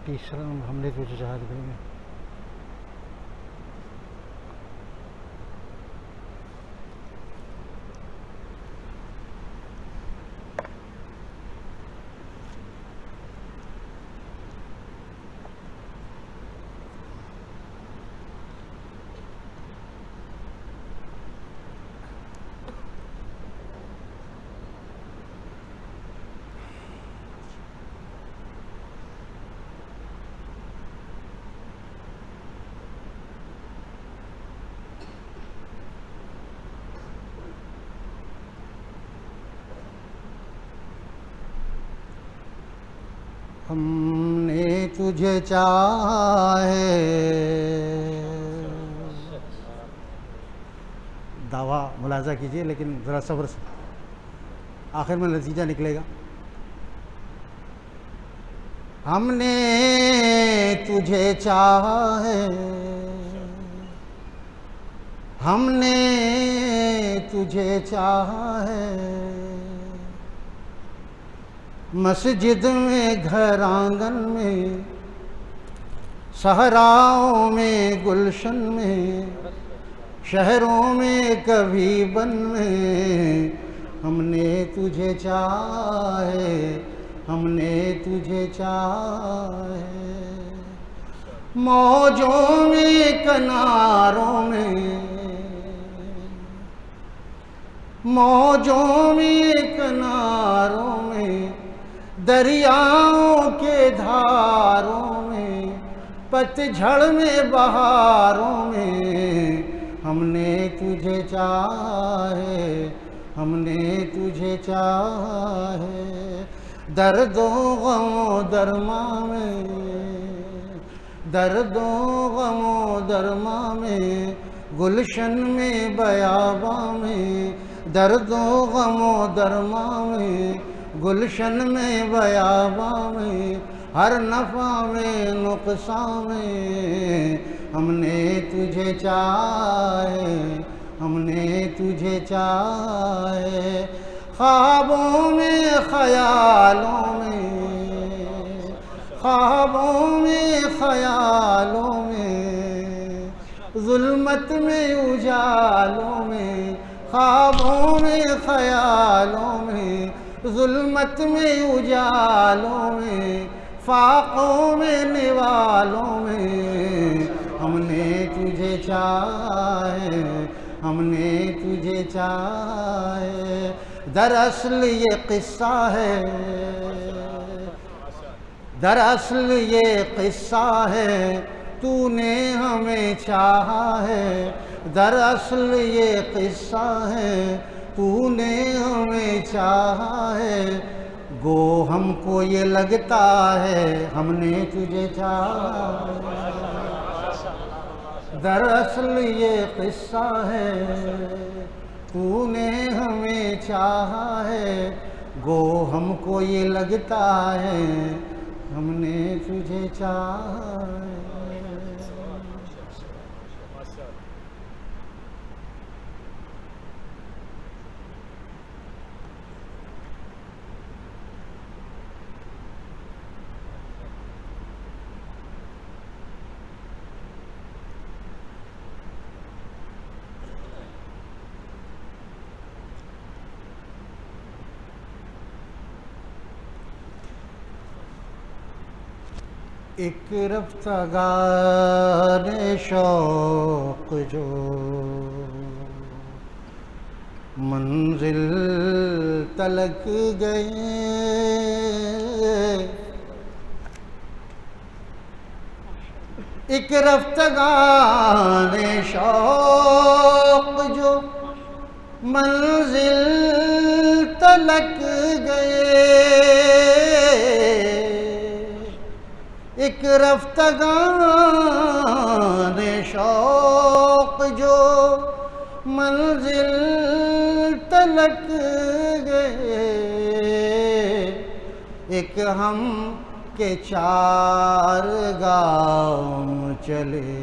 تیسرا ہم نے تجھے چاہا کریں گے. ہم نے تجھے چاہا ہے. دعویٰ ملاحظہ کیجئے لیکن ذرا صبر سے، آخر میں نتیجہ نکلے گا. ہم نے تجھے چاہا ہے، ہم نے تجھے چاہا ہے. مسجد میں، گھر آنگن میں، صحراؤں میں، گلشن میں، شہروں میں، کبھی بن میں، ہم نے تجھے چاہا ہے، ہم نے تجھے چاہا ہے. موجوں میں، کناروں میں، موجوں میں، کناروں میں، دریاؤں کے دھاروں میں، پتجھڑ میں، بہاروں میں، ہم نے تجھے چاہا ہے، ہم نے تجھے چاہا ہے. درد و غم و درما میں، درد و غم و درما میں، گلشن میں، بیاباں میں، درد و غم و درما میں، گلشن میں، بیاباں میں، ہر نفع میں، نقصان میں، ہم نے تجھے چاہا ہے، ہم نے تجھے چاہا ہے. خوابوں میں، خیالوں میں، خوابوں میں، خیالوں میں، ظلمت میں، اجالوں میں، خوابوں میں، خیالوں میں، ظلمت میں، اجالوں میں، فاقوں میں، نوالوں میں، ہم نے تجھے چاہا ہے، ہم نے تجھے چاہا ہے. دراصل یہ قصہ ہے، دراصل یہ قصہ ہے، تو نے ہمیں چاہا ہے. دراصل یہ قصہ ہے، تو نے ہمیں چاہا ہے. گو ہم کو یہ لگتا ہے ہم نے تجھے چاہا ہے. دراصل یہ قصہ ہے، تو نے ہمیں چاہا ہے. گو ہم کو یہ لگتا ہے ہم نے تجھے چاہا ہے. ایک رفتگار شوق جو منزل تلک گئے، ایک رفتگار شوق جو منزل تلک گئے، ایک رفتگان شوق جو منزل تلک گئے، ایک ہم کے 4 گام چلے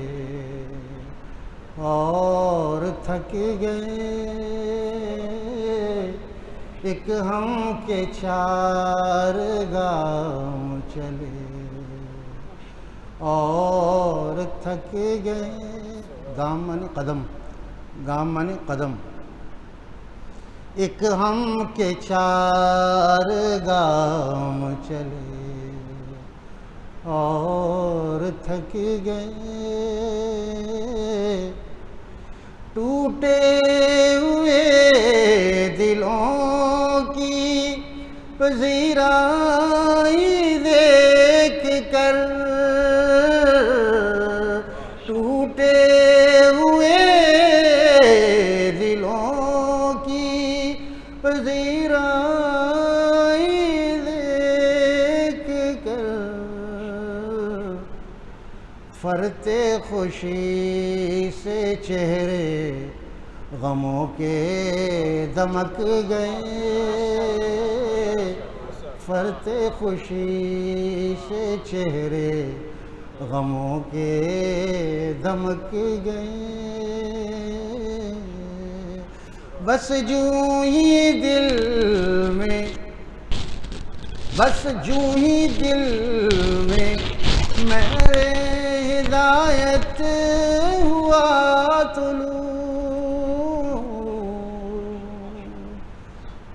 اور تھک گئے، ایک ہم کے 4 گام چلے اور تھک گئے. گام مانے قدم، گام مانے قدم. ایک ہم کے 4 گام چلے اور تھک گئے. ٹوٹے ہوئے دلوں کی پذیرائی دیکھ کر، ٹوٹے ہوئے دلوں کی پذیرائی دیکھ کر، فرتے خوشی سے چہرے غموں کے دمک گئے. فرتے خوشی سے چہرے غموں کے دمک گئے. بس جوں ہی دل میں، بس جوں ہی دل میں میرے ہدایت ہوا طلوع.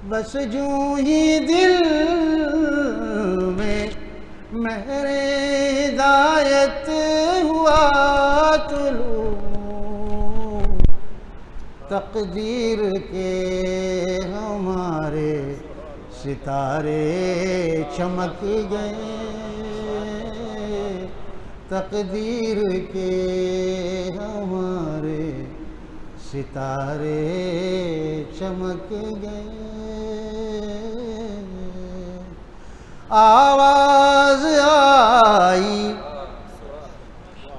بس جوں ہی دل میں میرے ہدایت ہوا طلوع. تقدیر کے ہمارے ستارے چمک گئے. تقدیر کے ہمارے ستارے چمک گئے. آواز آئی،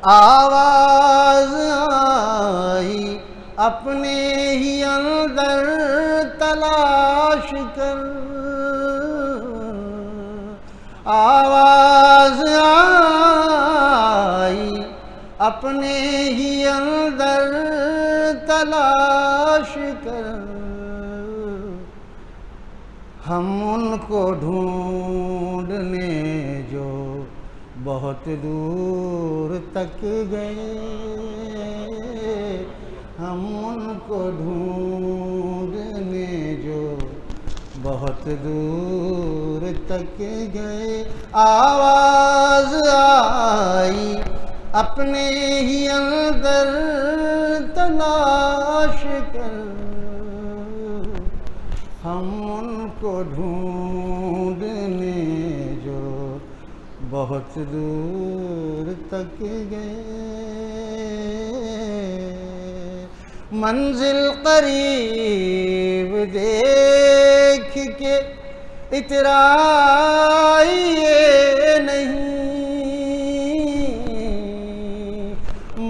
آواز آئی اپنے ہی اندر تلاش کر. آواز آئی اپنے ہی اندر تلاش کر. ہم ان کو ڈھونڈنے جو بہت دور تک گئے. ہم ان کو ڈھونڈنے جو بہت دور تک گئے. آواز آئی اپنے ہی اندر تلاش کر. ہم ان کو ڈھونڈنے جو بہت دور تک گئے. منزل قریب دیکھ کے اترائیے نہیں.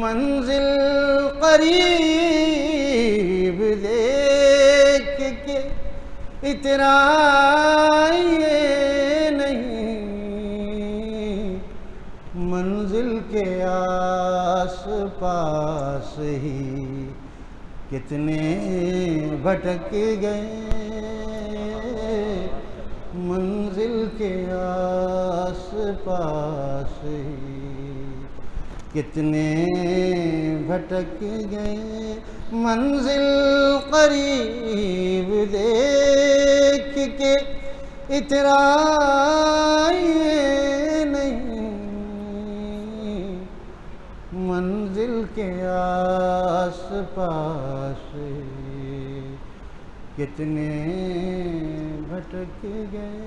منزل قریب دیکھ کے اترائیے نہیں. منزل کے آس پاس ہی کتنے بھٹک گئے. منزل کے آس پاس ہی کتنے بھٹک گئے. منزل قریب دیکھ کے اترائیے نہیں. منزل کے آس پاس کتنے بھٹک گئے.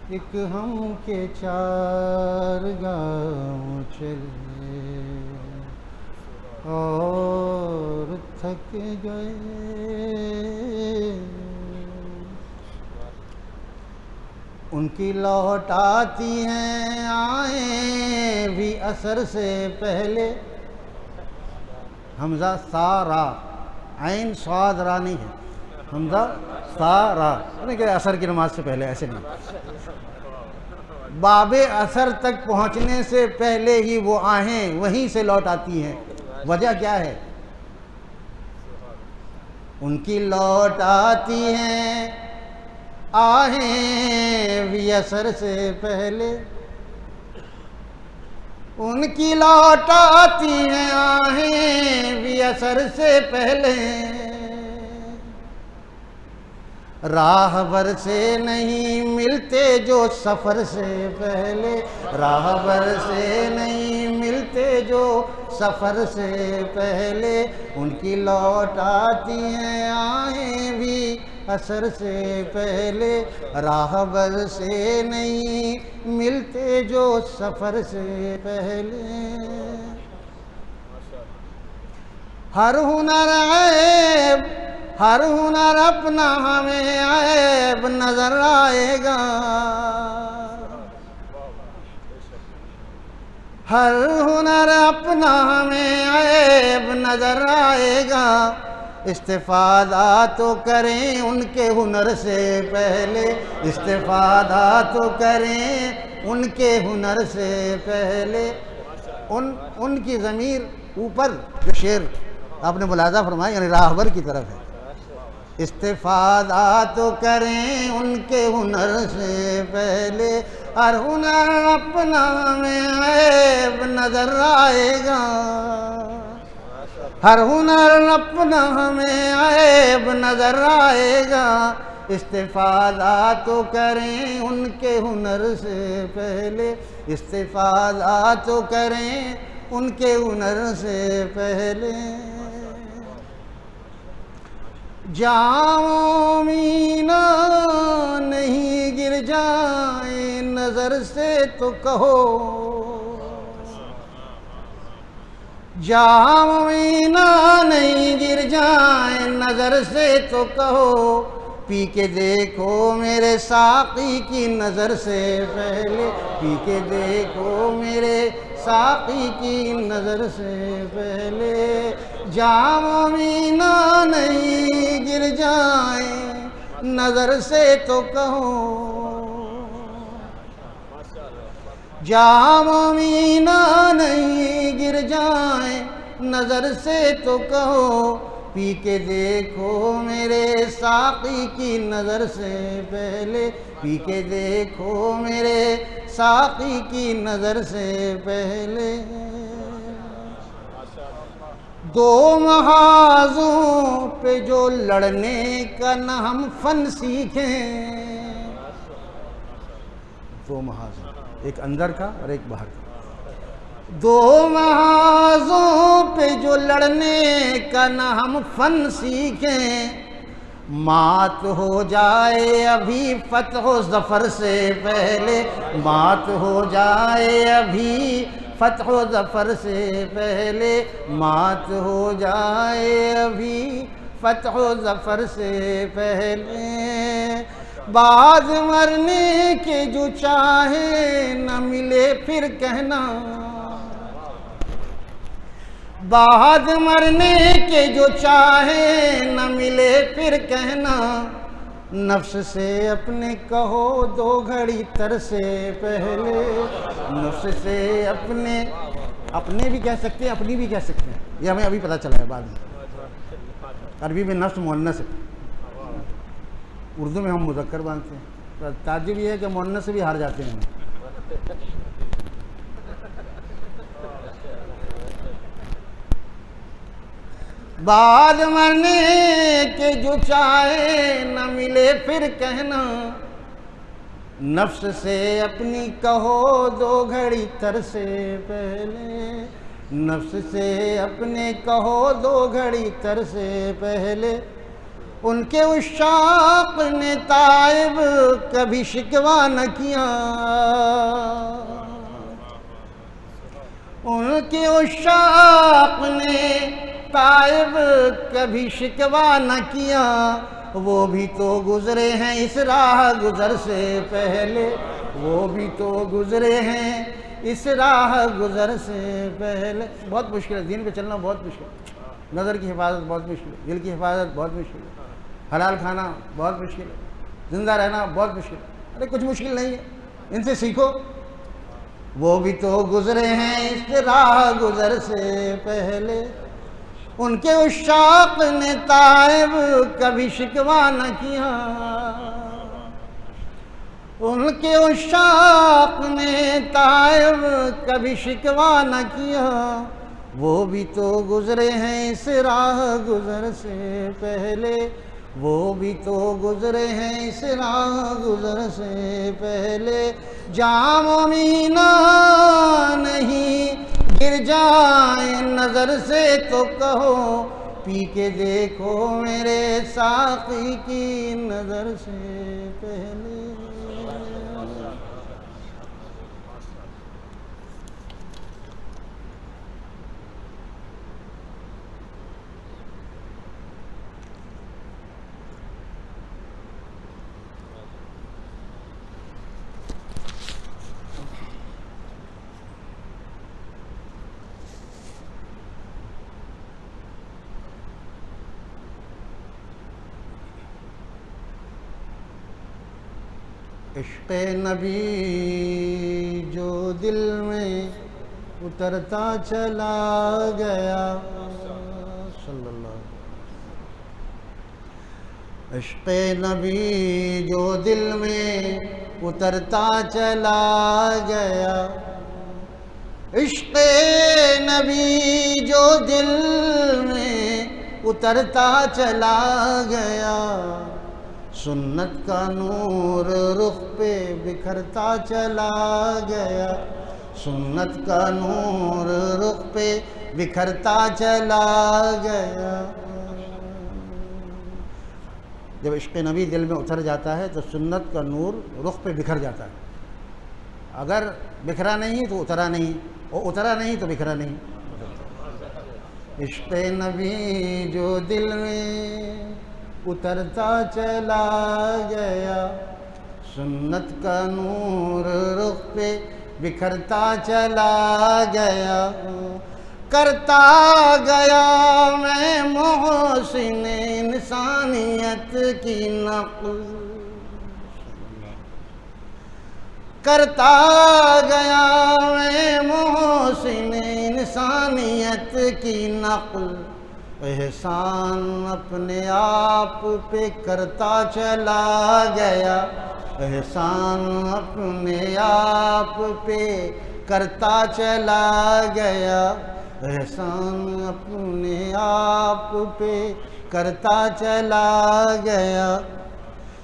ایک ہم کے 4 گام چلے اور تھک گئے. ان کی لوٹ آتی ہیں آئیں بھی اثر سے پہلے. حمزہ سارا، عین صاد را نہیں ہے، حمزہ سارا نہیں کہ اثر کی نماز سے پہلے، ایسے نہیں. باب اثر تک پہنچنے سے پہلے ہی وہ آہیں وہیں سے لوٹ آتی ہیں. وجہ کیا ہے؟ ان کی لوٹ آتی ہیں آہیں بھی اثر سے پہلے، ان کی لوٹ آتی ہیں آہیں بھی اثر سے پہلے، راہبر سے نہیں ملتے جو سفر سے پہلے، راہبر سے نہیں ملتے جو سفر سے پہلے، ان کی لوٹ آتی ہیں آہیں بھی اثر سے پہلے، راہبر سے نہیں ملتے جو سفر سے پہلے، ہر ہنر عیب، ہر ہنر اپنا ہمیں عیب نظر آئے گا، ہر ہنر اپنا ہمیں عیب نظر آئے گا، استفادہ تو کریں ان کے ہنر سے پہلے، استفادہ تو کریں ان کے ہنر سے پہلے، ان کی ضمیر اوپر جو شعر آپ نے ملاحظہ فرمایا یعنی راہبر کی طرف ہے، استفادہ تو کریں ان کے ہنر سے پہلے، ہر ہنر اپنا ہمیں عیب نظر آئے گا، ہر ہنر اپنا ہمیں عیب نظر آئے گا، استفادہ تو کریں ان کے ہنر سے پہلے، استفادہ تو کریں ان کے ہنر سے پہلے، جاؤں مینا نہیں گر جائیں نظر سے تو کہو، جاؤں مینا نہیں گر جائیں نظر سے تو کہو، پی کے دیکھو میرے ساقی کی نظر سے پہلے، پی کے دیکھو میرے ساقی کی نظر سے پہلے، جام مینا نہیں گر جائیں نظر سے تو کہو، جام مینا نہیں گر جائیں نظر سے تو کہو، پی کے دیکھو میرے ساقی کی نظر سے پہلے، پی کے دیکھو میرے ساقی کی نظر سے پہلے، دو محاذوں پہ جو لڑنے کا نہ ہم فن سیکھیں، دو محاذوں، ایک اندر کا اور ایک باہر کا، دو محاذوں پہ جو لڑنے کا نہ ہم فن سیکھیں، مات ہو جائے ابھی فتح و ظفر سے پہلے، مات ہو جائے ابھی فتح و ظفر سے پہلے، مات ہو جائے ابھی فتح و ظفر سے پہلے، بعد مرنے کے جو چاہے نہ ملے پھر کہنا، بعد مرنے کے جو چاہے نہ ملے پھر کہنا، نفس سے اپنے کہو دو گھڑی تر سے پہلے، نفس سے اپنے بھی کہہ سکتے ہیں اپنی بھی کہہ سکتے ہیں، یہ ہمیں ابھی پتہ چلا ہے بعد میں، عربی میں نفس مؤنث ہے، اردو میں ہم مذکر باندھتے ہیں، تعجب یہ ہے کہ مؤنث سے بھی ہار جاتے ہیں، بعد مرنے کے جو چاہے نہ ملے پھر کہنا، نفس سے اپنی کہو دو گھڑی تر سے پہلے، نفس سے اپنے کہو دو گھڑی تر سے پہلے، ان کے عشاق نے تائب کبھی شکوہ نہ کیا، ان کے عشاق نے تائب کبھی شکوہ نہ کیا، وہ بھی تو گزرے ہیں اس راہ گزر سے پہلے، وہ بھی تو گزرے ہیں اس راہ گزر سے پہلے، بہت مشکل ہے دین پہ چلنا، بہت مشکل ہے، نظر کی حفاظت بہت مشکل ہے، دل کی حفاظت بہت مشکل ہے، حلال کھانا بہت مشکل ہے، زندہ رہنا بہت مشکل ہے، ارے کچھ مشکل نہیں ہے، ان سے سیکھو، وہ بھی تو گزرے ہیں اس راہ گزر سے پہلے، ان کے عشاق نے تائب کبھی شکوہ نہ کیا، ان کے عشاق نے طائف کبھی شکوہ نہ کیا، وہ بھی تو گزرے ہیں اس راہ گزر سے پہلے، وہ بھی تو گزرے ہیں اس راہ گزر سے پہلے، جام و مینا نہیں گر جائیں نظر سے تو کہو، پی کے دیکھو میرے ساقی کی نظر سے پہلے۔ عشق نبی جو دل میں اترتا چلا گیا، صلی اللہ، عشق نبی جو دل میں اترتا چلا گیا، عشق نبی جو دل میں اترتا چلا گیا، سنت کا نور رخ پہ بکھرتا چلا گیا، سنت کا نور رخ پہ بکھرتا چلا گیا۔ جب عشق نبی دل میں اتر جاتا ہے تو سنت کا نور رخ پہ بکھر جاتا ہے، اگر بکھرا نہیں تو اترا نہیں، اور اترا نہیں تو بکھرا نہیں۔ عشق نبی جو دل میں اترتا چلا گیا، سنت کا نور رخ پہ بکھرتا چلا گیا، کرتا گیا میں محسن انسانیت کی نقل، کرتا گیا میں محسن انسانیت کی نقل، احسان اپنے آپ پہ کرتا چلا گیا، احسان اپنے آپ پہ کرتا چلا گیا، احسان اپنے آپ پہ کرتا چلا گیا،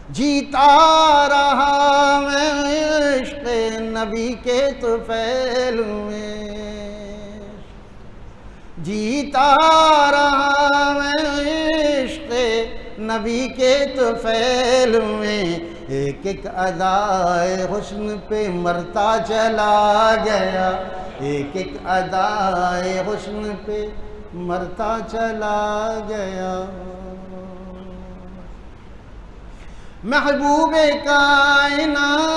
جیتا رہا میں عشق نبی کے طفیل میں، جیتا رہا میں عشق نبی کے طفیل میں، ایک ایک ادائے حسن پہ مرتا چلا گیا، ایک ایک ادائے حسن پہ مرتا چلا گیا۔ محبوب کائنات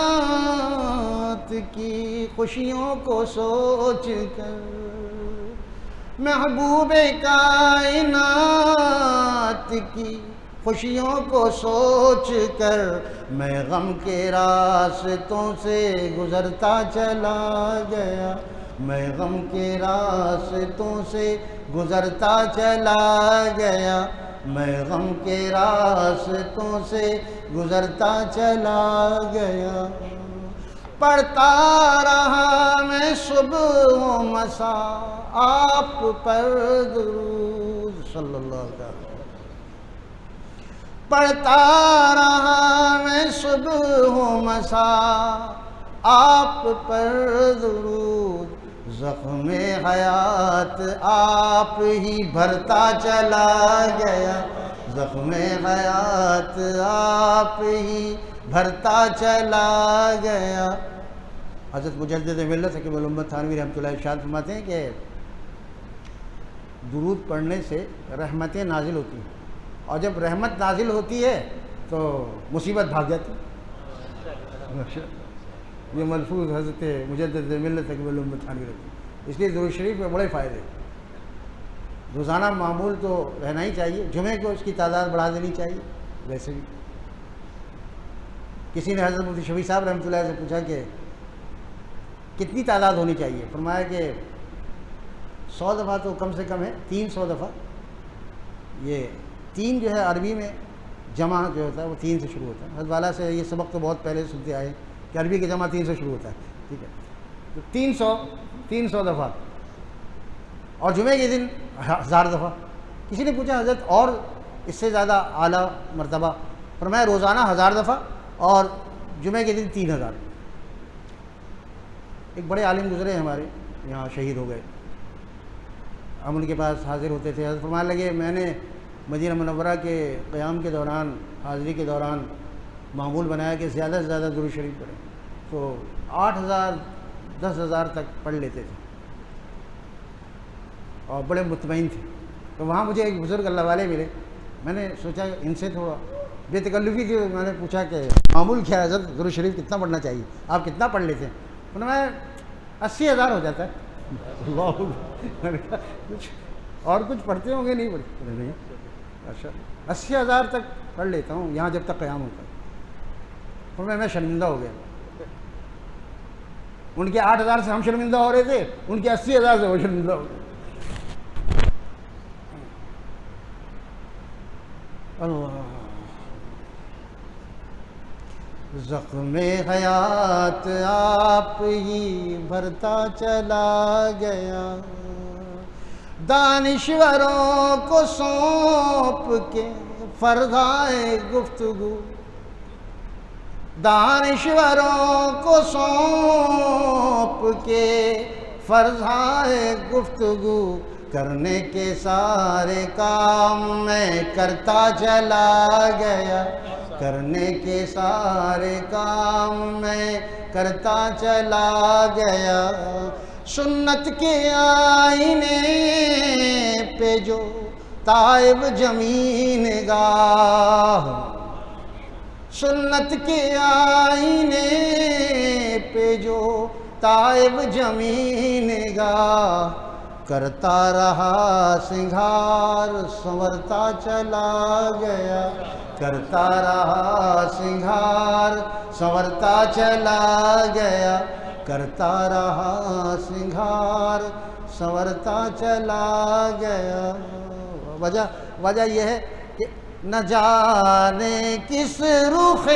کی خوشیوں کو سوچ کر، محبوب کائنات کی خوشیوں کو سوچ کر، میں غم کے راستوں سے گزرتا چلا گیا، میں غم کے راستوں سے گزرتا چلا گیا، میں غم کے راستوں سے گزرتا چلا گیا، پڑھتا رہا میں صبح و مساء آپ پر درود، صلی اللہ علیہ وسلم، پڑھتا رہا میں صبح و مساء آپ پر درود، زخم حیات آپ ہی بھرتا چلا گیا، زخم حیات آپ ہی بھرتا چلا گیا۔ حضرت مجدد ملت حکیم الامت تھانوی رحمۃ اللہ ارشاد فرماتے ہیں کہ درود پڑھنے سے رحمتیں نازل ہوتی ہیں، اور جب رحمت نازل ہوتی ہے تو مصیبت بھاگ جاتی ہے۔ یہ ملفوظ حضرت مجدد ملت حکیم الامت تھانوی رحمۃ اللہ، اس لیے درود شریف میں بڑے فائدے، روزانہ معمول تو رہنا ہی چاہیے، جمعے کو اس کی تعداد بڑھا دینی چاہیے۔ ویسے بھی کسی نے حضرت مفتی شفیع صاحب رحمۃ اللہ سے پوچھا کہ کتنی تعداد ہونی چاہیے، فرمایا کہ 100 دفعہ تو کم سے کم ہے، 300 دفعہ۔ یہ 3 جو ہے عربی میں جمع جو ہوتا ہے وہ 3 سے شروع ہوتا ہے۔ حضرت والا سے یہ سبق تو بہت پہلے سنتے آئے، کہ عربی کی جمع 3 سے شروع ہوتا ہے، ٹھیک ہے، تو 300 دفعہ، اور جمعے کے دن 1000 دفعہ۔ کسی نے پوچھا حضرت اور اس سے زیادہ اعلیٰ مرتبہ؟ فرمایا روزانہ 1000 دفعہ اور جمعے کے دن 3000۔ ایک بڑے عالم گزرے ہمارے یہاں، شہید ہو گئے، ہم ان کے پاس حاضر ہوتے تھے، حضرت فرمانے لگے میں نے مدینہ منورہ کے قیام کے دوران، حاضری کے دوران معمول بنایا کہ زیادہ سے زیادہ درود شریف پڑھیں، تو 8000 10,000 تک پڑھ لیتے تھے اور بڑے مطمئن تھے۔ تو وہاں مجھے ایک بزرگ اللہ والے ملے، میں نے سوچا ان سے تھوڑا بے تکلفی کی میں نے پوچھا کہ معمول کیا ہے حضرت، درود شریف کتنا پڑھنا چاہیے، آپ کتنا پڑھ لیتے ہیں؟ انہوں نے 80,000 ہو جاتا ہے۔ اللہ، میں نے کہا کچھ اور کچھ پڑھتے ہوں گے؟ نہیں پڑھتے؟ نہیں، اچھا 80,000 تک پڑھ لیتا ہوں یہاں جب تک قیام ہوتا ہے۔ اور میں شرمندہ ہو گیا، ان کے 8,000 سے ہم شرمندہ ہو رہے تھے، ان کے 80,000 سے وہ شرمندہ ہو گئے۔ اللہ، زخم حیات آپ ہی بھرتا چلا گیا، دانشوروں کو سونپ کے فرضائے گفتگو، دانشوروں کو سونپ کے فرضائے گفتگو، کرنے کے سارے کام میں کرتا چلا گیا، کرنے کے سارے کام میں کرتا چلا گیا، سنت کے آئینے پہ جو تائب جمین گاہ، سنت کے آئینے پہ جو تائب جمین گاہ، کرتا رہا سنگھار سنورتا چلا گیا، کرتا رہا سنگھار سنورتا چلا گیا، کرتا رہا سنگھار سنورتا چلا گیا۔ وجہ یہ ہے کہ نہ جانے کس رخ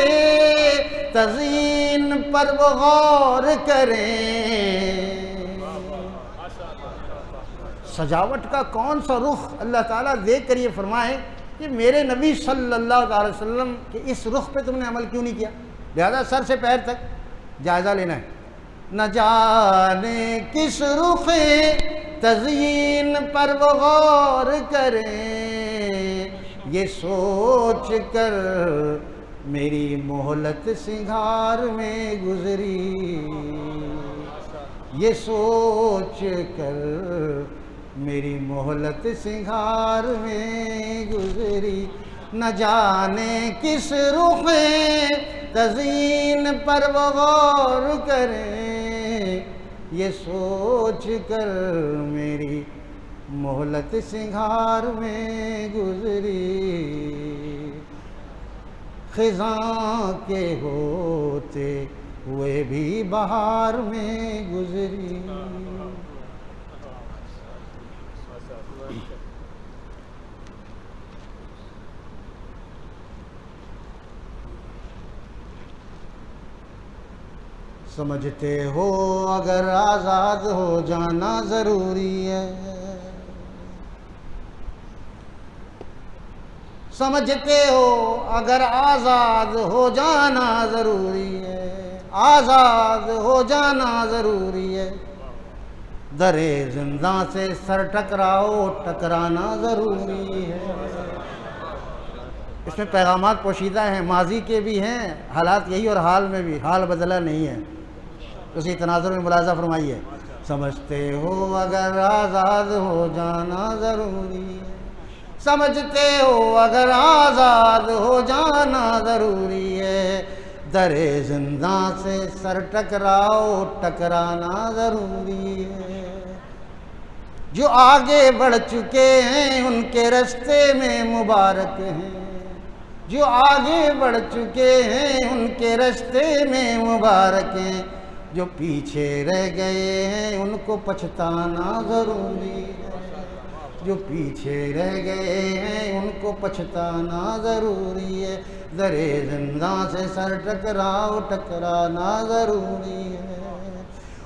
تزئین پر وہ غور کریں، سجاوٹ کا کون سا رخ اللہ تعالیٰ دیکھ کر یہ فرمائے کہ میرے نبی صلی اللہ علیہ وسلم کے اس رخ پہ تم نے عمل کیوں نہیں کیا؟ لہذا سر سے پیر تک جائزہ لینا ہے۔ نہ جانے کس رخ تزئین پر وہ غور کریں، یہ سوچ کر میری مہلت سنگھار میں گزری، یہ سوچ کر میری مہلت سنگھار میں گزری، نہ جانے کس رخ تزئین پر وہ غور کریں، یہ سوچ کر میری مہلت سنگھار میں گزری، خزاں کے ہوتے ہوئے بھی بہار میں گزری۔ سمجھتے ہو اگر آزاد ہو جانا ضروری ہے، سمجھتے ہو اگر آزاد ہو جانا ضروری ہے، آزاد ہو جانا ضروری ہے، درے زنداں سے سر ٹکراؤ ٹکرانا ضروری ہے۔ اس میں پیغامات پوشیدہ ہیں، ماضی کے بھی ہیں، حالات یہی اور حال میں بھی، حال بدلا نہیں ہے، اسی تناظر میں ملاحظہ فرمائیے۔ سمجھتے ہو اگر آزاد ہو جانا ضروری ہے، سمجھتے ہو اگر آزاد ہو جانا ضروری ہے، درے زنداں سے سر ٹکراؤ ٹکرانا ضروری ہے، جو آگے بڑھ چکے ہیں ان کے رستے میں مبارک ہیں، جو آگے بڑھ چکے ہیں ان کے رستے میں مبارک ہیں، جو پیچھے رہ گئے ہیں ان کو پچھتانا ضروری ہے، جو پیچھے رہ گئے ہیں ان کو پچھتانا ضروری ہے، درِ زنداں سے سر ٹکرانا ضروری ہے۔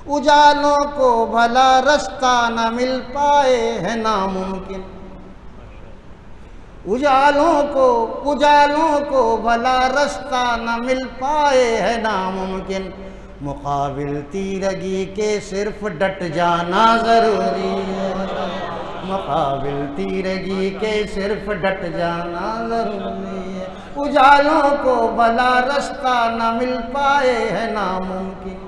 اجالوں کو بھلا رستہ نہ مل پائے ہے ناممکن، اجالوں کو بھلا رستہ نہ مل پائے ہے ناممکن، مقابل تیرگی کے صرف ڈٹ جانا ضروری ہے، مقابل تیرگی کے صرف ڈٹ جانا ضروری ہے۔ اجالوں کو بھلا رستہ نہ مل پائے ہے ناممکن،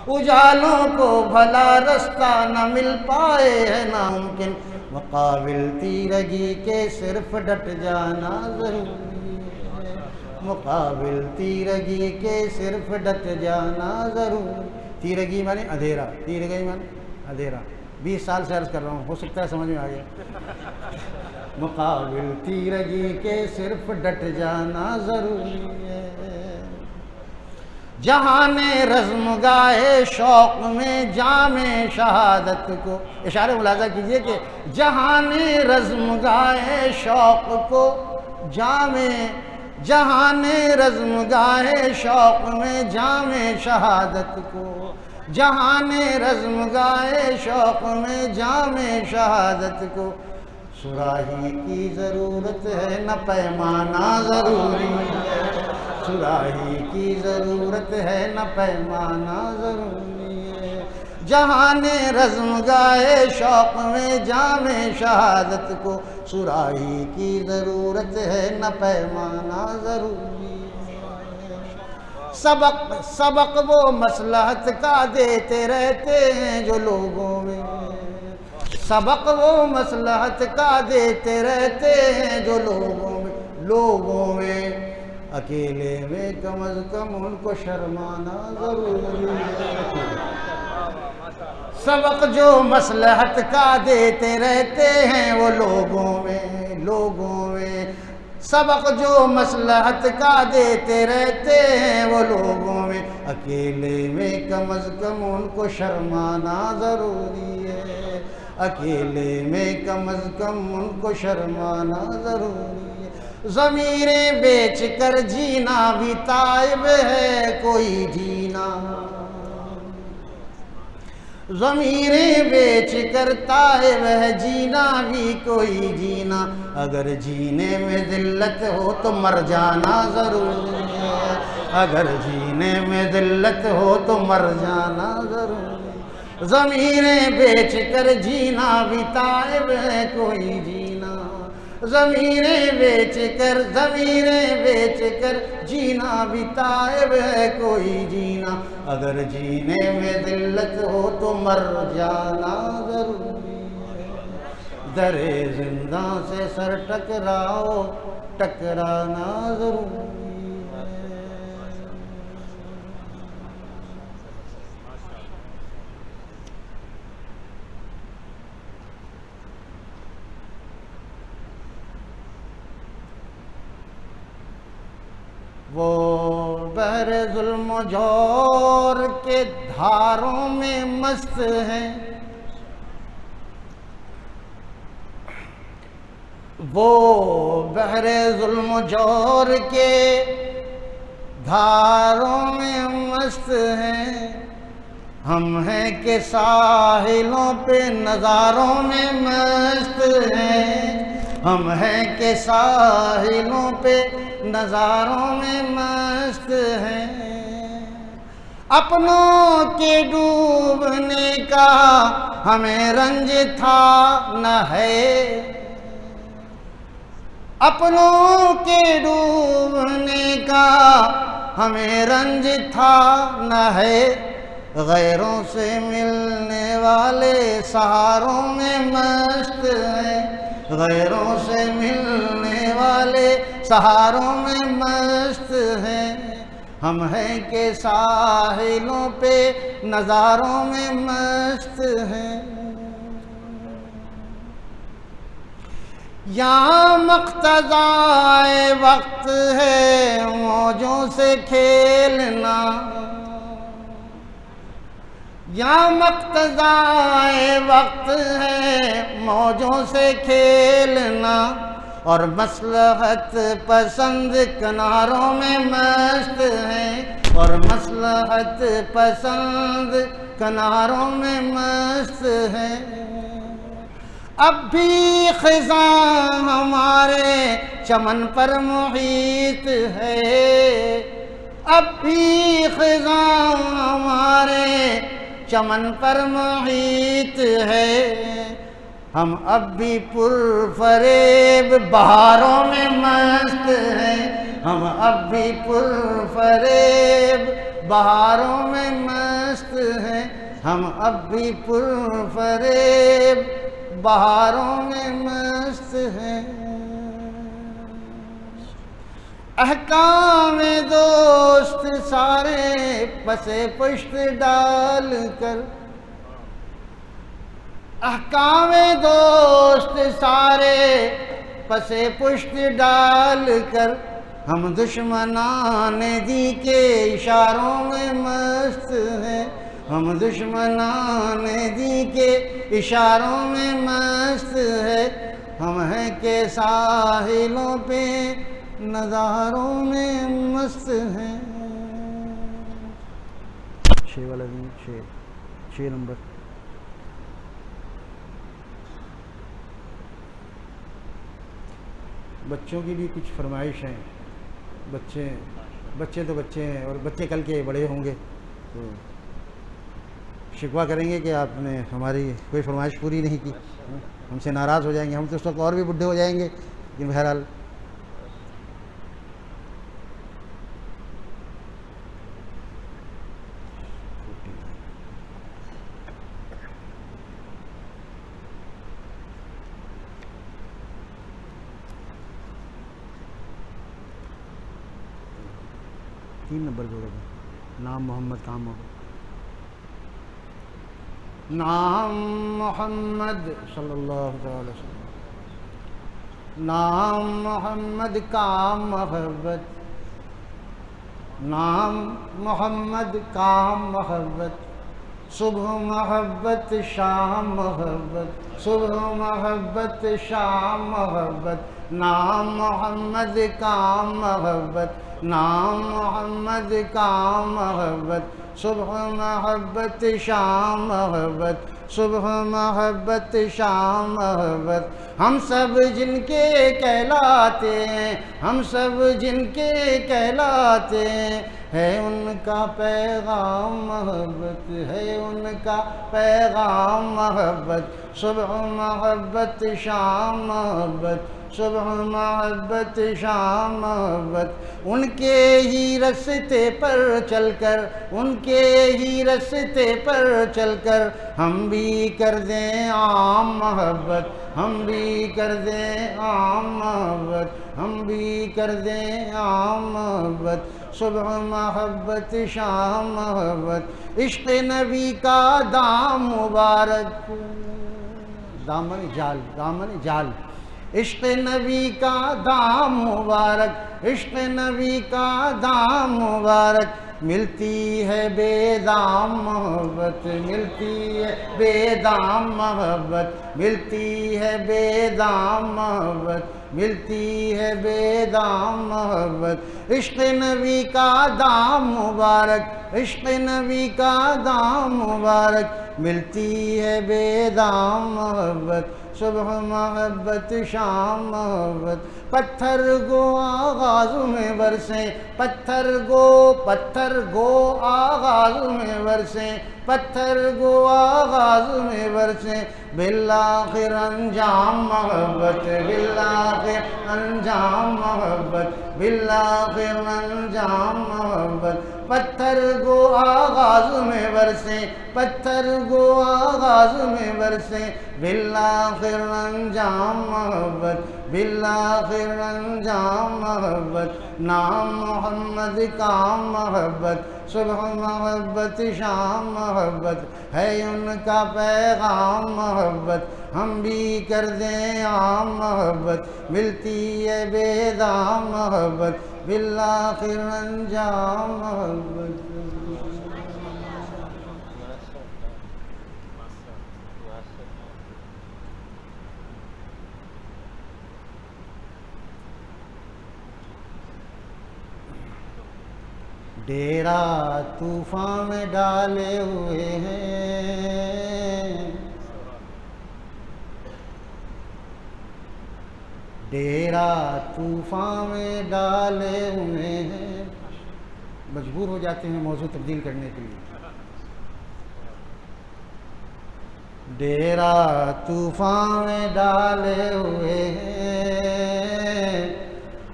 اجالوں کو بھلا رستہ نہ مل پائے ہے ناممکن، مقابل تیرگی کے صرف ڈٹ جانا ضروری ہے، مقابل تیرگی کے صرف ڈٹ جانا ضروری۔ تیرگی مانے اندھیرا، تیرگی مانے اندھیرا، 20 سال سے عرض کر رہا ہوں، ہو سکتا ہے سمجھ میں آ گیا۔ مقابل تیرگی کے صرف ڈٹ جانا ضروری ہے۔ جہاں نے رزم گاہے شوق میں جام شہادت کو، اشارے ملاحظہ کیجئے کہ جہاں نے رزم گاہے شوق کو جہاں نے رزم گاہے شوق میں جام شہادت کو، جہاں نے رزم گاہے شوق میں جام شہادت کو، صراحی کی ضرورت ہے نہ پیمانہ ضروری ہے، صراحی کی ضرورت ہے نہ پیمانہ ضروری ہے۔ جہاں نے رزم گاہے شوق میں جام شہادت کو، صراحی کی ضرورت ہے نہ پیمانہ ضروری ہے۔ سبق وہ مصلحت کا دیتے رہتے ہیں جو لوگوں میں، سبق وہ مصلحت کا دیتے رہتے ہیں جو لوگوں میں، اکیلے میں کم از کم ان کو شرمانا ضروری ہے۔ سبق جو مصلحت کا دیتے رہتے ہیں وہ لوگوں میں، سبق جو مصلحت کا دیتے رہتے ہیں وہ لوگوں میں، اکیلے میں کم از کم ان کو شرمانا ضروری ہے، اکیلے میں کم از کم ان کو شرمانا ضروری ہے۔ ضمیریں بیچ کر جینا بھی تائب ہے کوئی جینا، ضمیریں بیچ کر تائب ہے جینا بھی کوئی جینا، اگر جینے میں ذلت ہو تو مر جانا ضروری ہے، اگر جینے میں ذلت ہو تو مر جانا ضروری ہے۔ ضمیریں بیچ کر جینا بھی تائب ہے کوئی جینا، ضمیریں بیچ کر جینا بھی تائب ہے کوئی جینا، اگر جینے میں ذلت ہو تو مر جانا ضروری ہے۔ درِ زنداں سے سر ٹکرانا ضروری ہے۔ وہ بحر ظلم و جور کے دھاروں میں مست ہیں، وہ بحر ظلم و جور کے دھاروں میں مست ہیں، ہم ہیں کہ ساحلوں پہ نظاروں میں مست ہیں، ہم ہیں کہ ساحلوں پہ نظاروں میں مست ہیں، اپنوں کے ڈوبنے کا ہمیں رنج تھا نہ ہے، اپنوں کے ڈوبنے کا ہمیں رنج تھا نہ ہے، غیروں سے ملنے والے سہاروں میں مست ہیں، غیروں سے ملنے والے سہاروں میں مست ہیں، ہم ہیں کہ ساحلوں پہ نظاروں میں مست ہیں۔ یہاں مقتضائے وقت ہے موجوں سے کھیلنا، یا مقتضائے وقت ہے موجوں سے کھیلنا، اور مصلحت پسند کناروں میں مست ہیں، اور مصلحت پسند کناروں میں مست ہیں۔ اب بھی خزاں ہمارے چمن پر محیط ہے، اب بھی خزاں ہمارے چمن پر محیط ہے، ہم اب بھی پرفریب بہاروں میں مست ہیں، ہم اب بھی پرفریب بہاروں میں مست ہیں، ہم اب بھی پرفریب بہاروں میں مست ہیں۔ احکام دوست سارے پسے پشت ڈال کر، احکام دوست سارے پسے پشت ڈال کر، ہم دشمنان دی کے اشاروں میں مست ہیں، ہم دشمنان دی کے اشاروں میں مست ہے، ہم ہیں کہ ساحلوں پہ نظاروں میں مست ہیں۔ 6 والا بھی 6 نمبر۔ بچوں کی بھی کچھ فرمائش ہیں، بچے تو بچے ہیں، اور بچے کل کے بڑے ہوں گے تو شکوہ کریں گے کہ آپ نے ہماری کوئی فرمائش پوری نہیں کی، ہم سے ناراض ہو جائیں گے، ہم تو اس وقت اور بھی بڈھے ہو جائیں گے، لیکن بہرحال تین نمبر جو ہوگا نام محمد کام ہوگا، نام محمد صلی اللہ علیہ وسلم، نام محمد کام محبت، نام محمد کام محبت، صبح محبت شام محبت، صبح محبت شام محبت، نام محمد کام محبت، نام محمد کام محبت، صبح محبت شام محبت، صبح محبت شام محبت، ہم سب جن کے کہلاتے ہیں، ہم سب جن کے کہلاتے ہیں، ہے ان کا پیغام محبت، ہے ان کا پیغام محبت، صبح محبت شام محبت، صبح محبت شام محبت، ان کے ہی رستے پر چل کر، ان کے ہی رستے پر چل کر، ہم بھی کر دیں عام محبت، ہم بھی کر دیں عام محبت، ہم بھی کر دیں عام محبت، صبح محبت شام محبت، عشق نبی کا دام مبارک، دامن جال، دامن جال، عشق نبی کا دام مبارک، عشق نبی کا دام مبارک، ملتی ہے بے دام محبت، ملتی ہے بے دام محبت، ملتی ہے بے دام محبت، ملتی ہے بے دام محبت، عشق نبی کا دام مبارک، عشق نبی کا دام مبارک، ملتی ہے بے دام محبت، صبح محبت شام محبت، پتھر گو آغاز میں برسیں، پتھر گو آغاز میں برسیں، پتھر گو آغاز میں برسیں، بالآخر انجام محبت، بالآخر انجام محبت، بالآخر انجام محبت، پتھر گو آغاز میں برسیں، پتھر گو آغاز میں برسیں، بالآخر انجام محبت، بالآخر انجام محبت، نام محمد کام محبت، صبح محبت شام محبت، ہے ان کا پیغام محبت، ہم بھی کر دیں عام محبت، ملتی ہے بے دام محبت، بالآخر انجام محبت۔ ڈیرا طوفان میں ڈالے ہوئے ہیں، ڈیرا طوفان میں ڈالے ہوئے ہیں. مجبور ہو جاتے ہیں موضوع تبدیل کرنے کے لیے. ڈیرا طوفان میں ڈالے ہوئے ہیں،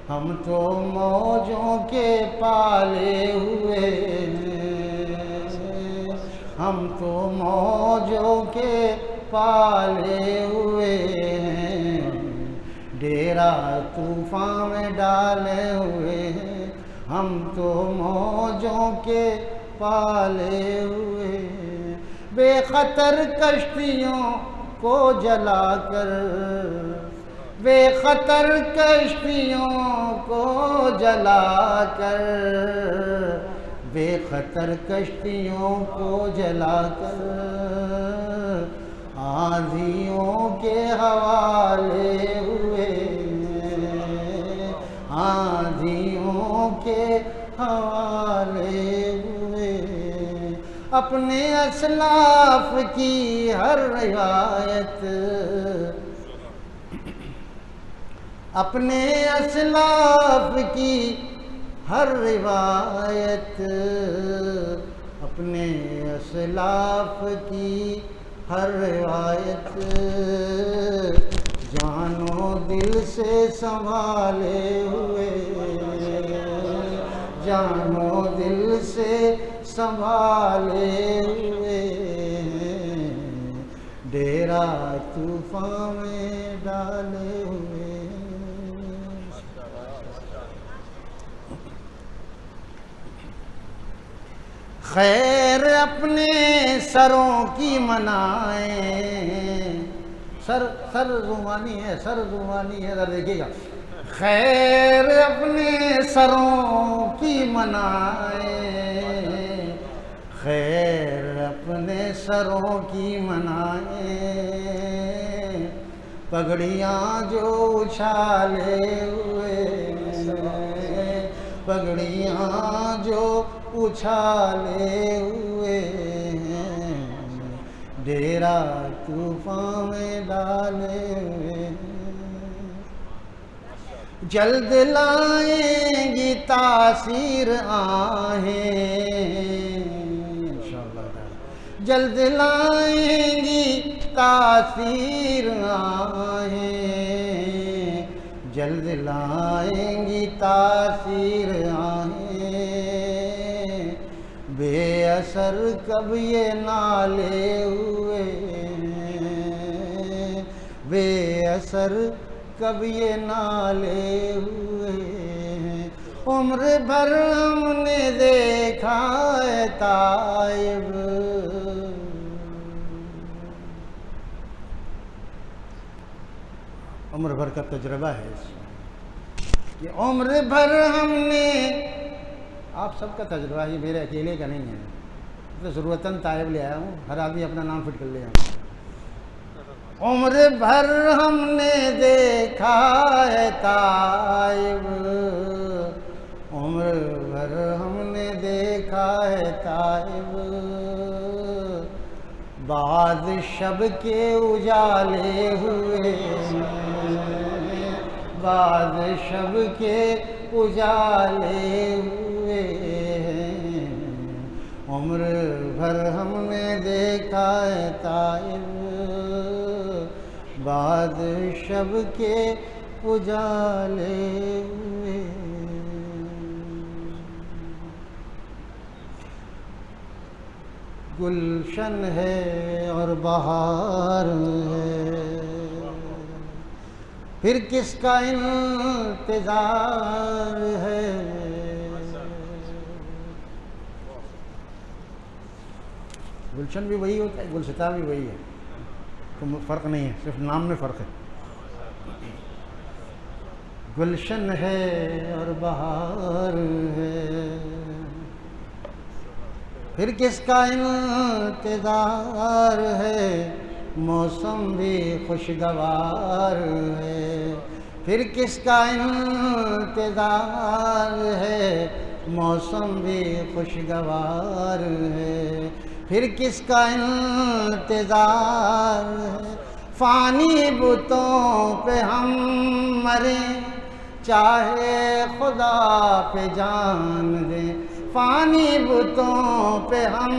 ہم تو موجوں کے پالے ہوئے ہیں، ہم تو موجوں کے پالے ہوئے ہیں، ڈیرا طوفان میں ڈالے ہوئے ہیں، ہم تو موجوں کے پالے ہوئے ہیں. بے خطر کشتیوں کو جلا کر، بے خطر کشتیوں کو جلا کر، بے خطر کشتیوں کو جلا کر، آندھیوں کے حوالے ہوئے ہیں، آندھیوں کے حوالے ہوئے ہیں. اپنے اسلاف کی ہر روایت، اپنے اسلاف کی ہر روایت، اپنے اسلاف کی ہر روایت، جان و دل سے سنبھالے ہوئے، جان و دل سے سنبھالے ہوئے ہیں، ڈیرا طوفان میں ڈالے ہوئے ہیں. خیر اپنے سروں کی منائیں، سر رومانی ہے، سر رومانی ہے، ذرا دیکھیے گا. خیر اپنے سروں کی منائیں، خیر اپنے سروں کی منائیں، پگڑیاں جو اچھالے ہوئے ہیں، پگڑیاں جو اچھالے ہوئے ہیں، ڈیرا طوفان میں ڈالے ہوئے ہیں. جلد لائیں گی تاثیر آہیں، انشاءاللہ جلد لائیں گی تاثیر آہیں، جلد لائیں گی تاثیر آہیں، بے اثر کب یہ نالے ہوئے ہیں، بے اثر کب یہ نالے ہوئے ہیں. عمر بھر ہم نے دیکھا ہے تائب، عمر بھر کا تجربہ ہے اس میں کہ عمر بھر ہم نے، آپ سب کا تجربہ ہے، میرے اکیلے کا نہیں ہے. تو ضرورتاً طائب لے آیا ہوں، ہر آدمی اپنا نام فٹ کر لے آیا. عمر بھر ہم نے دیکھا ہے تائب، عمر بھر ہم نے دیکھا ہے تائب، بعد شب کے اجالے ہوئے ہیں، بعد شب کے اجالے ہوئے ہیں، عمر بھر ہم نے دیکھا ہے تائب، بعد شب کے اجالے ہوئے. گلشن ہے اور بہار ہے، پھر کس کا انتظار ہے. گلشن بھی وہی ہوتا ہے، گلستان بھی وہی ہے، تو فرق نہیں ہے، صرف نام میں فرق ہے. گلشن ہے اور بہار ہے، پھر کس کا انتظار ہے، موسم بھی خوشگوار ہے، پھر کس کا انتظار ہے، موسم بھی خوشگوار ہے، پھر کس کا انتظار ہے، فانی بتوں پہ ہم مریں چاہے خدا پہ جان دیں، فانی بتوں پہ ہم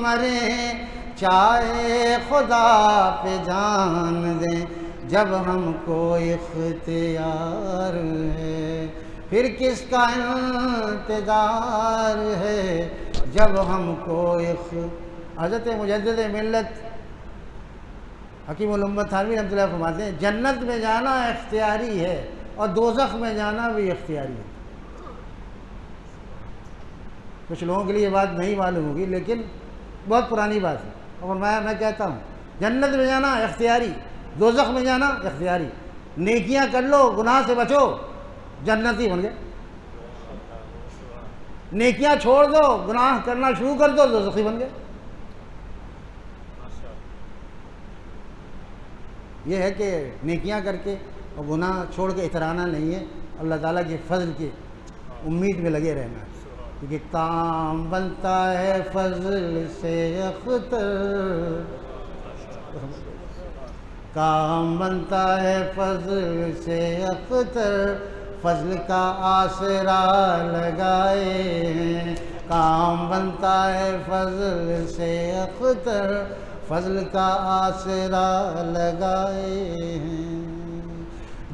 مریں چاہے خدا پہ جان دیں، جب ہم کو اختیار ہے، پھر کس کا انتظار ہے، جب ہم کو حضرت مجدد ملت حکیم الامت تھانوی رحمۃ اللہ فرماتے ہیں جنت میں جانا اختیاری ہے اور دوزخ میں جانا بھی اختیاری ہے۔ کچھ لوگوں کے لیے یہ بات نہیں معلوم ہوگی لیکن بہت پرانی بات ہے، اور میں کہتا ہوں جنت میں جانا اختیاری، دوزخ میں جانا اختیاری، نیکیاں کر لو گناہ سے بچو جنتی بن گئے، نیکیاں چھوڑ دو گناہ کرنا شروع کر دو دوزخی بن گئے۔ یہ ہے کہ نیکیاں کر کے اور گناہ چھوڑ کے اترانا نہیں ہے، اللہ تعالیٰ کے فضل کی امید میں لگے رہنا ہے، کیونکہ کام بنتا ہے فضل سے اختر، کام بنتا ہے فضل سے اختر، فضل کا آسرا لگائے ہیں، کام بنتا ہے فضل سے اختر، فضل کا آسرا لگائے ہیں،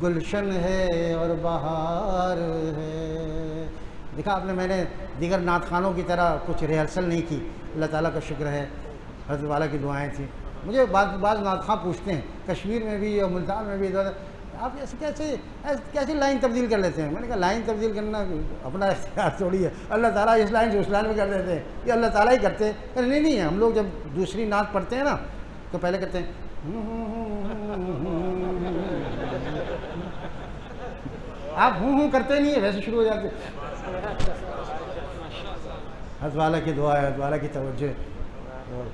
گلشن ہے اور بہار ہے۔ دیکھا آپ نے، میں نے دیگر نعت خوانوں کی طرح کچھ ریہرسل نہیں کی، اللہ تعالیٰ کا شکر ہے، حضرت والا کی دعائیں تھیں۔ مجھے بعض نعت خواں پوچھتے ہیں کشمیر میں بھی اور ملتان میں بھی، آپ ایسے کیسے لائن تبدیل کر لیتے ہیں؟ میں نے کہا لائن تبدیل کرنا اپنا اختیار تھوڑی ہے، اللہ تعالیٰ اس لائن سے اس لائن میں کر دیتے ہیں، یہ اللہ تعالیٰ ہی کرتے ہیں۔ نہیں ہے، ہم لوگ جب دوسری نعت پڑھتے ہیں نا تو پہلے کرتے ہیں آپ ہوں کرتے نہیں ہیں، ویسے شروع ہو جاتے۔ حضرت والا کی دعا ہے، حضرت والا کی توجہ، اور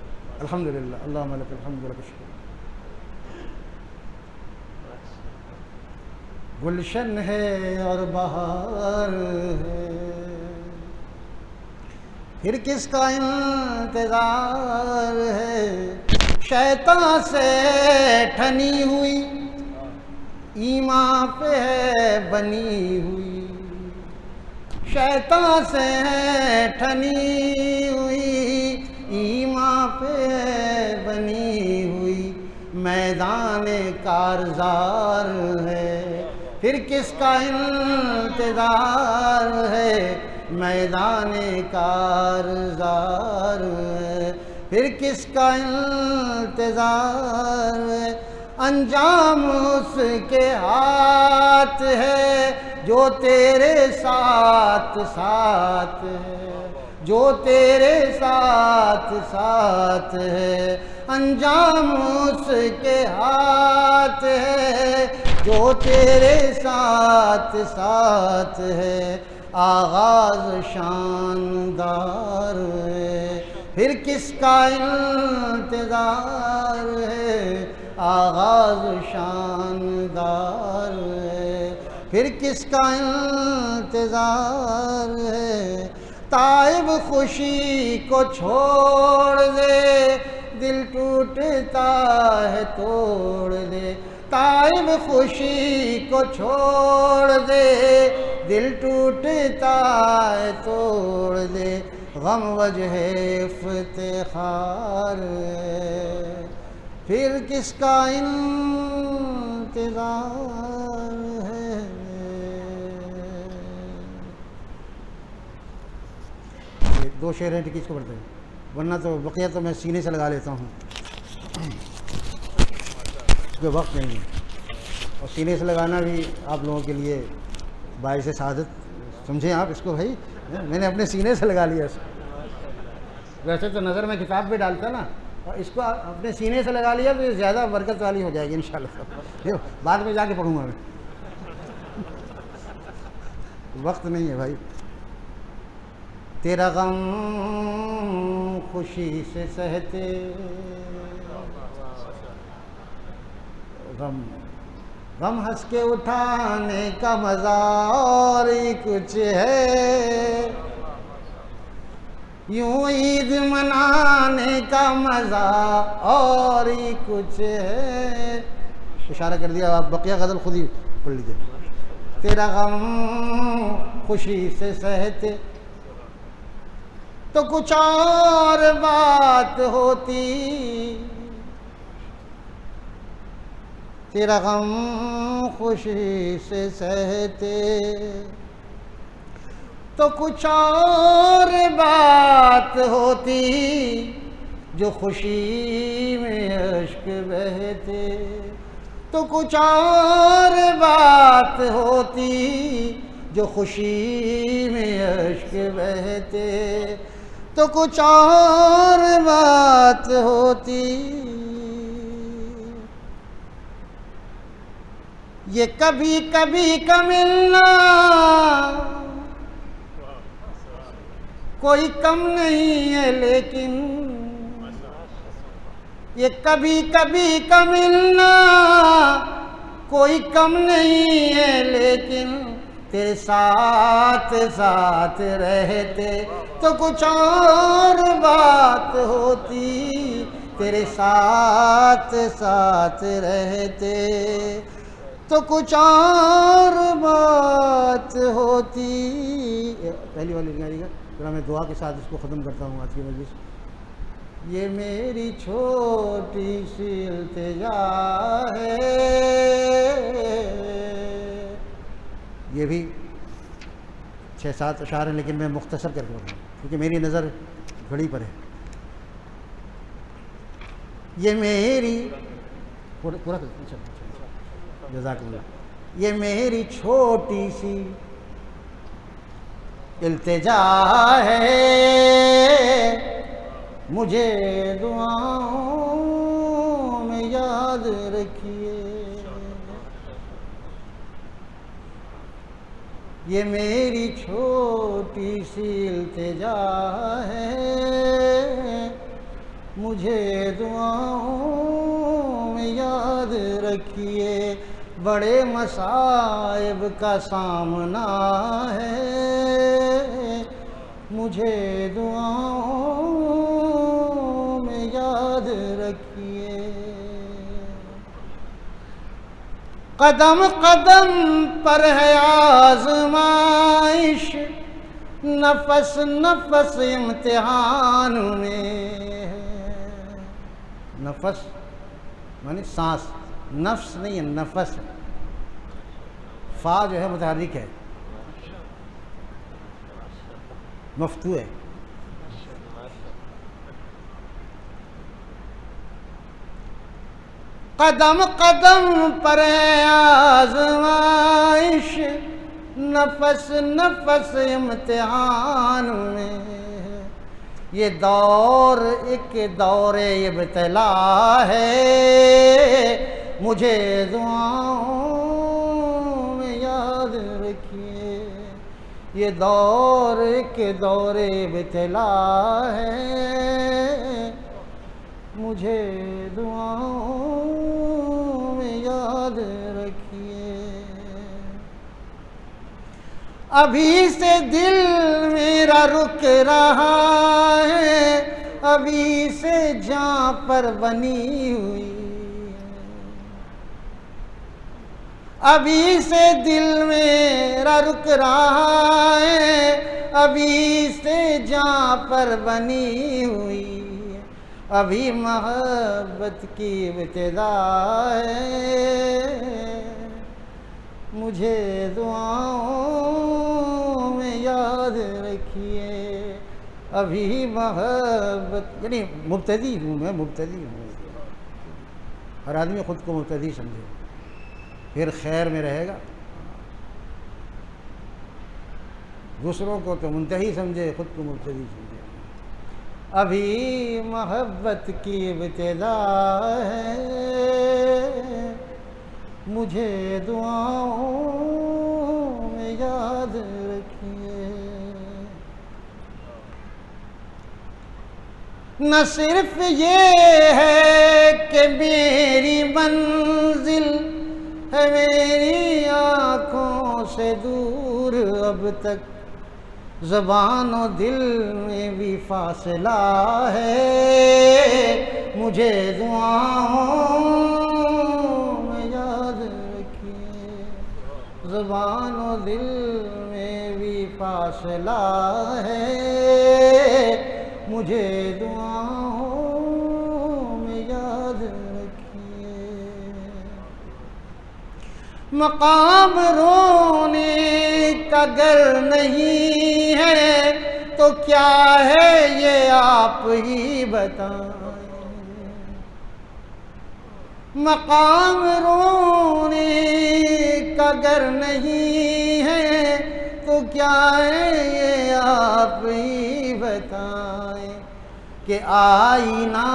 الحمدللہ، اللہم لک الحمد ولک الشکر۔ گلشن ہے اور بہار ہے، پھر کس کا انتظار ہے، شیطان سے ٹھنی ہوئی ایمان پہ ہے بنی ہوئی، شیطان سے ٹھنی ہوئی ایمان پہ ہے بنی ہوئی، میدان کارزار ہے، پھر کس کا انتظار ہے، میدان کارزار ہے، پھر کس کا انتظار ہے، انجام اس کے ہاتھ ہے جو تیرے ساتھ ساتھ ہے، جو تیرے ساتھ ساتھ ہے، انجام اس کے ہاتھ ہے جو تیرے ساتھ ساتھ ہے، آغاز شاندار ہے، پھر کس کا انتظار ہے، آغاز شاندار ہے، پھر کس کا انتظار ہے، تائب خوشی کو چھوڑ دے دل ٹوٹتا ہے توڑ دے، تائب خوشی کو چھوڑ دے دل ٹوٹتا ہے توڑ دے، غم وجہ افتخار ہے، پھر کس کا انتظار ہے۔ یہ دو شعر ہیں کس کو پڑھتے ہیں، ورنہ تو بقیہ تو میں سینے سے لگا لیتا ہوں، کوئی وقت نہیں ہے، اور سینے سے لگانا بھی آپ لوگوں کے لیے باعث سعادت سمجھیں آپ اس کو، بھائی میں نے اپنے سینے سے لگا لیا اس کو، ویسے تو نظر میں کتاب بھی ڈالتا نا، اور اس کو اپنے سینے سے لگا لیا تو یہ زیادہ برکت والی ہو جائے گی انشاءاللہ، بعد میں جا کے پڑھوں گا میں، وقت نہیں ہے بھائی۔ تیرا غم خوشی سے سہتے، غم غم ہنس کے اٹھانے کا مزہ اور ہی کچھ ہے، یوں عید منانے کا مزہ اور ہی کچھ ہے. اشارہ کر دیا، آپ بقیہ غزل خود ہی پڑھ لیجیے. تیرا غم خوشی سے سہتے تو کچھ اور بات ہوتی، تیرا غم خوشی سے سہتے تو کچھ اور بات ہوتی، جو خوشی میں اشک بہتے تو کچھ اور بات ہوتی، جو خوشی میں اشک بہتے تو کچھ اور بات ہوتی. یہ کبھی کبھی کا ملنا کوئی کم نہیں ہے، لیکن یہ کبھی کبھی کا ملنا کوئی کم نہیں ہے، لیکن تیرے ساتھ ساتھ رہتے تو کچھ اور بات ہوتی، تیرے ساتھ ساتھ رہتے تو کچھ اور بات ہوتی. پہلی والی لگائی گا ذرا، میں دعا کے ساتھ اس کو ختم کرتا ہوں آج کی مجلس. یہ میری چھوٹی سی التجا ہے، یہ بھی 6-7 اشعار ہیں، لیکن میں مختصر کر کے بتاؤں کیونکہ میری نظر گھڑی پر ہے. یہ میری پورا جزاک اللہ. یہ میری چھوٹی سی التجا ہے، مجھے دعاؤں میں یاد رکھیے. یہ میری چھوٹی سی التجا ہے، مجھے دعاؤں میں یاد رکھیے. بڑے مصائب کا سامنا ہے، مجھے دعاؤں میں یاد رکھیے. قدم قدم پر ہے آزمائش، نفس نفس امتحان میں ہے. نفس معنی سانس، نفس نہیں ہے، نفس. فا جو ہے متحرک ہے، مفتوح ہے. قدم قدم پر ہے آزمائش، نفس نفس امتحان میں. یہ دور ایک دور ابتلا ہے، مجھے دعاؤں میں یاد رکھیے. یہ دور ایک دور ابتلا ہے، مجھے دعاؤں میں یاد رکھیے. ابھی سے دل میرا رک رہا ہے، ابھی سے جاں پر بنی ہوئی. ابھی سے دل میرا رک رہا ہے، ابھی سے جاں پر بنی ہوئی. ابھی محبت کی ابتدا ہے، مجھے دعاؤں میں یاد رکھیے. ابھی محبت یعنی مبتدی ہوں، میں مبتدی ہوں. ہر آدمی خود کو مبتدی سمجھے، پھر خیر میں رہے گا. دوسروں کو تو منتہی سمجھے، خود کو مبتدی سمجھے. ابھی محبت کی ابتدا ہے، مجھے دعاؤں میں یاد رکھیے. نہ صرف یہ ہے کہ میری منزل ہے میری آنکھوں سے دور اب تک زبان و دل میں بھی فاصلہ ہے، مجھے دعاؤں میں یاد رکھیے، زبان و دل میں بھی فاصلہ ہے، مجھے دعاؤں میں یاد رکھیے۔ مقام رونے کا گر نہیں ہے تو کیا ہے یہ آپ ہی بتائیں، مقام رونے کا گر نہیں ہے تو کیا ہے یہ آپ ہی بتائیں، کہ آئینہ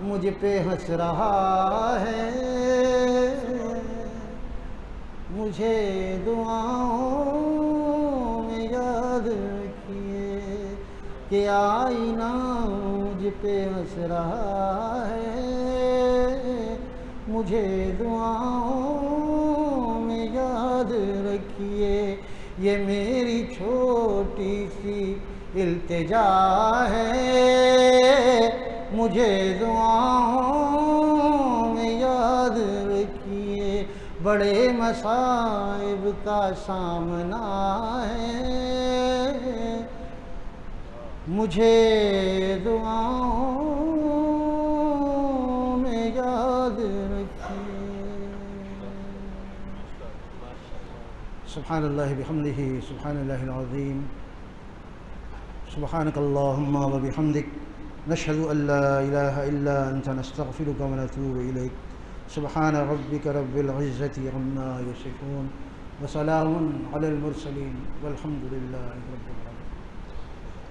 مجھ پہ ہنس رہا ہے، مجھے دعاؤں میں یاد رکھیے، کہ آئینہ مجھ پہ ہنس رہا ہے، مجھے دعاؤں میں یاد رکھیے۔ یہ میری چھوٹی سی التجا ہے، مجھے دعاؤں میں یاد رکھیے۔ بڑے مصائب کا سامنا ہے، مجھے دعاؤں میں یاد رکھیے۔ سبحان اللہ بحمدہ، سبحان اللہ العظیم، سبحانک اللہم و بحمدک، نشہد ان لا الہ الا انت، نستغفرک و نتوب الیک۔ سبحان ربک رب العزة عما یصفون، وسلام علی المرسلین، والحمد للہ رب العالمین۔